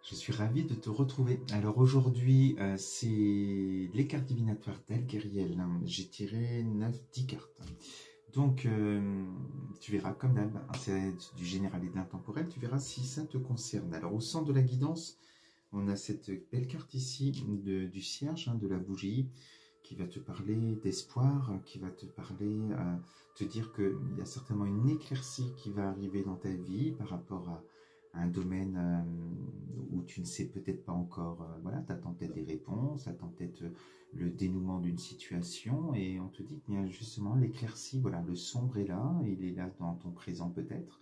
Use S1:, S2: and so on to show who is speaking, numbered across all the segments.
S1: Je suis ravi de te retrouver. Alors aujourd'hui, c'est les cartes divinatoires d'Algueriel. J'ai tiré 9-10 cartes. Donc, tu verras, comme d'hab, c'est du général et de l'intemporel, tu verras si ça te concerne. Alors, au centre de la guidance, on a cette belle carte ici du cierge, de la bougie, qui va te parler d'espoir, qui va te parler, te dire qu'il y a certainement une éclaircie qui va arriver dans ta vie par rapport à un domaine où tu ne sais peut-être pas encore, voilà, tu attends peut-être des réponses, tu attends peut-être le dénouement d'une situation, et on te dit que bien justement l'éclaircie, voilà, le sombre est là, il est là dans ton présent peut-être,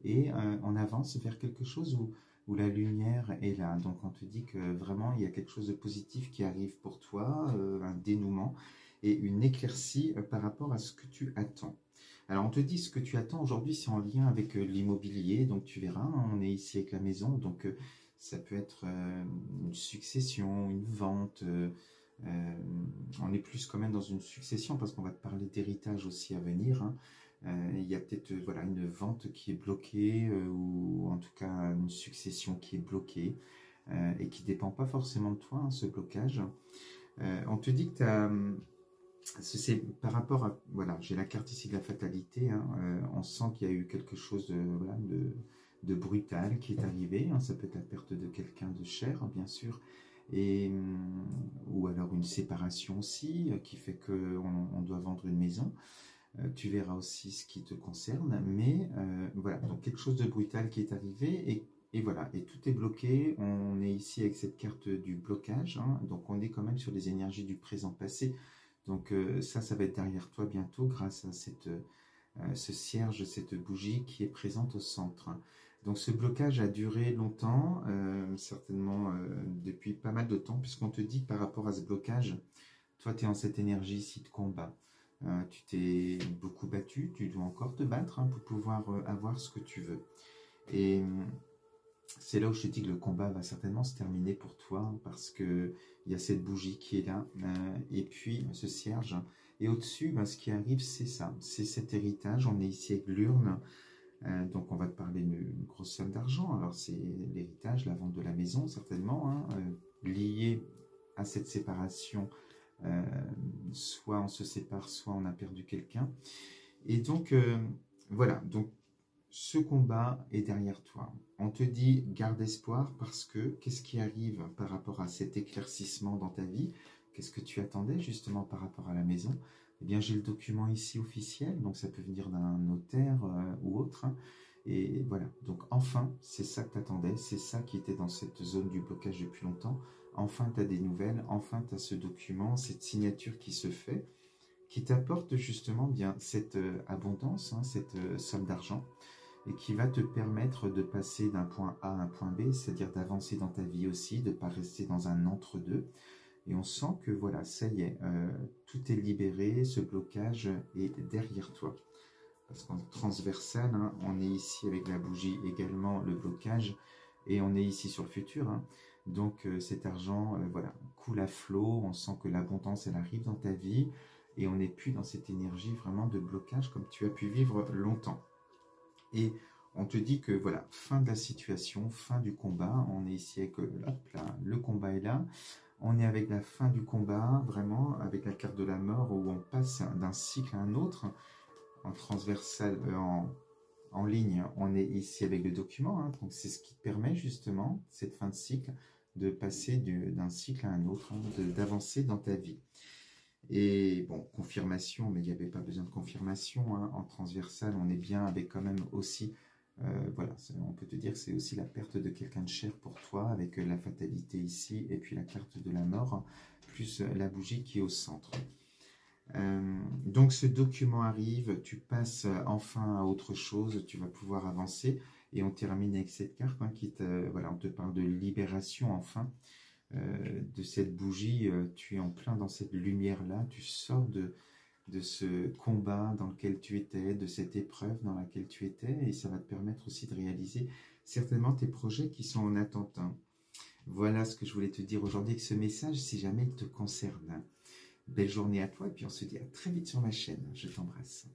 S1: et on avance vers quelque chose où la lumière est là. Donc on te dit que vraiment il y a quelque chose de positif qui arrive pour toi, un dénouement et une éclaircie par rapport à ce que tu attends. Alors on te dit ce que tu attends aujourd'hui, c'est en lien avec l'immobilier, donc tu verras, on est ici avec la maison, donc ça peut être une succession, une vente, on est plus quand même dans une succession parce qu'on va te parler d'héritage aussi à venir, il y a peut-être voilà, une vente qui est bloquée ou en tout cas une succession qui est bloquée et qui ne dépend pas forcément de toi, ce blocage. On te dit que tu as... C'est par rapport à, voilà, j'ai la carte ici de la fatalité, on sent qu'il y a eu quelque chose de, voilà, de brutal qui est arrivé, ça peut être la perte de quelqu'un de cher, bien sûr, et, ou alors une séparation aussi, qui fait qu'on doit vendre une maison, tu verras aussi ce qui te concerne, mais voilà, donc quelque chose de brutal qui est arrivé, et voilà, et tout est bloqué, on est ici avec cette carte du blocage, donc on est quand même sur les énergies du présent-passé. Donc ça va être derrière toi bientôt grâce à ce cierge, cette bougie qui est présente au centre. Donc ce blocage a duré longtemps, certainement depuis pas mal de temps, puisqu'on te dit que par rapport à ce blocage, toi tu es en cette énergie ici de combat. Tu t'es beaucoup battu, tu dois encore te battre pour pouvoir avoir ce que tu veux. Et c'est là où je te dis que le combat va certainement se terminer pour toi, parce que il y a cette bougie qui est là, et puis ce cierge. Et au-dessus, ce qui arrive, c'est ça, c'est cet héritage. On est ici avec l'urne, donc on va te parler d'une grosse somme d'argent. Alors c'est l'héritage, la vente de la maison, certainement, lié à cette séparation. Soit on se sépare, soit on a perdu quelqu'un. Et donc, voilà, donc ce combat est derrière toi. On te dit, garde espoir parce que, qu'est-ce qui arrive par rapport à cet éclaircissement dans ta vie? Qu'est-ce que tu attendais justement par rapport à la maison? Eh bien, j'ai le document ici officiel, donc ça peut venir d'un notaire ou autre. Et voilà, donc enfin, c'est ça que tu attendais, c'est ça qui était dans cette zone du blocage depuis longtemps. Enfin, tu as des nouvelles, enfin, tu as ce document, cette signature qui se fait, qui t'apporte justement bien cette abondance, cette somme d'argent, et qui va te permettre de passer d'un point A à un point B, c'est-à-dire d'avancer dans ta vie aussi, de ne pas rester dans un entre-deux. Et on sent que voilà, ça y est, tout est libéré, ce blocage est derrière toi. Parce qu'en transversal, on est ici avec la bougie également, le blocage, et on est ici sur le futur. Donc cet argent voilà, coule à flot, on sent que l'abondance elle arrive dans ta vie, et on n'est plus dans cette énergie vraiment de blocage comme tu as pu vivre longtemps. Et on te dit que voilà, fin de la situation, fin du combat, on est ici avec, hop là, le combat est là, on est avec la fin du combat, vraiment, avec la carte de la mort, où on passe d'un cycle à un autre, en transversal, en ligne, on est ici avec le document, donc c'est ce qui te permet justement, cette fin de cycle, de passer d'un cycle à un autre, d'avancer dans ta vie. Et bon, confirmation, mais il n'y avait pas besoin de confirmation. En transversal, on est bien avec quand même aussi, voilà, on peut te dire que c'est aussi la perte de quelqu'un de cher pour toi, avec la fatalité ici, et puis la carte de la mort, plus la bougie qui est au centre. Donc ce document arrive, tu passes enfin à autre chose, tu vas pouvoir avancer, et on termine avec cette carte voilà, on te parle de libération enfin. De cette bougie, tu es en plein dans cette lumière-là, tu sors de ce combat dans lequel tu étais, de cette épreuve dans laquelle tu étais, et ça va te permettre aussi de réaliser certainement tes projets qui sont en attente. Voilà ce que je voulais te dire aujourd'hui avec ce message, si jamais il te concerne. Belle journée à toi, et puis on se dit à très vite sur ma chaîne. Je t'embrasse.